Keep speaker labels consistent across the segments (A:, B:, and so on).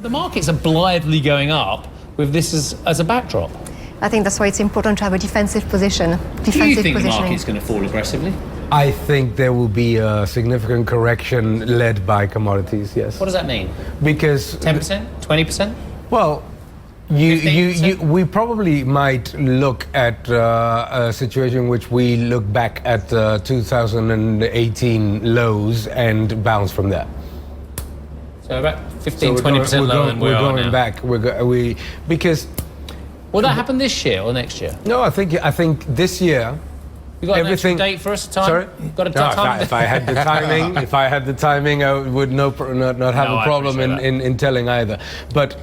A: The markets are blithely going up with this as a backdrop.
B: I think that's why it's important to have a defensive position.
A: Do you think the market's going to fall aggressively?
C: I think there will be a significant correction led by commodities, yes.
A: What does that mean?
C: Because
A: 10%? 20%?
C: Well, we probably might look at a situation which we look back at 2018 lows and bounce from there.
A: So about 15-20% lower than we are
C: going
A: now.
C: back. Because
A: will that happen this year or next year?
C: no, I think this year.
A: You got
C: everything.
A: an actual date for us? Time?
C: Sorry?
A: Got a
C: No,
A: time?
C: if I had the timing, I would not have a problem in telling either. But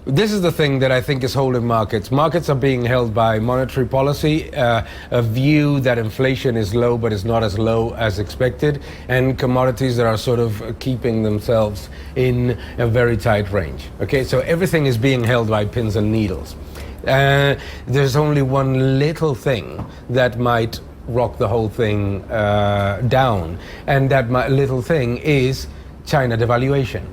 C: this is the thing that I think is holding markets. Markets are being held by monetary policy, a view that inflation is low but is not as low as expected, and commodities that are sort of keeping themselves in a very tight range. Okay, so everything is being held by pins and needles. There's only one little thing that might rock the whole thing down, and that little thing is China devaluation.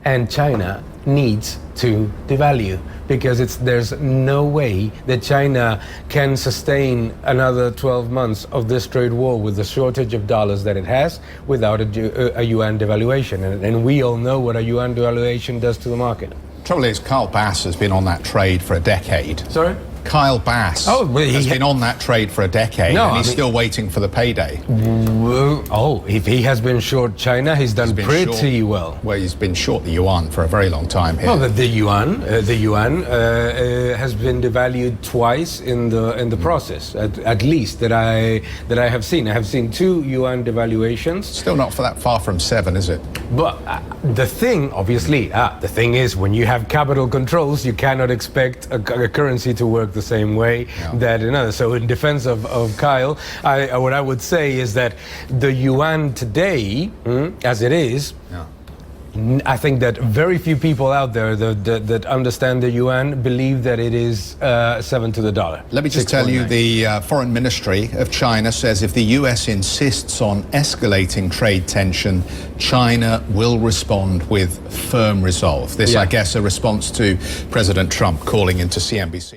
C: And China needs to devalue because there's no way that China can sustain another 12 months of this trade war with the shortage of dollars that it has without a yuan devaluation. And we all know what a yuan devaluation does to the market.
D: Trouble is, Kyle Bass has been on that trade for a decade.
C: Sorry?
D: Kyle Bass has been on that trade for a decade, and he's still waiting for the payday.
C: If he has been short China, he's done pretty well.
D: Well, he's been short the yuan for a very long time here.
C: Well, the yuan has been devalued twice in the process, at least that I have seen. I have seen 2 yuan devaluations.
D: Still not that far from 7, is it?
C: But the thing, obviously, the thing is, when you have capital controls, you cannot expect a currency to work the same way that another. So in defense of Kyle, what I would say is that the yuan today, as it is, I think that very few people out there that understand the yuan believe that it is 7 to the dollar.
D: Let me just tell you, the Foreign Ministry of China says if the US insists on escalating trade tension, China will respond with firm resolve. This, I guess, a response to President Trump calling into CNBC.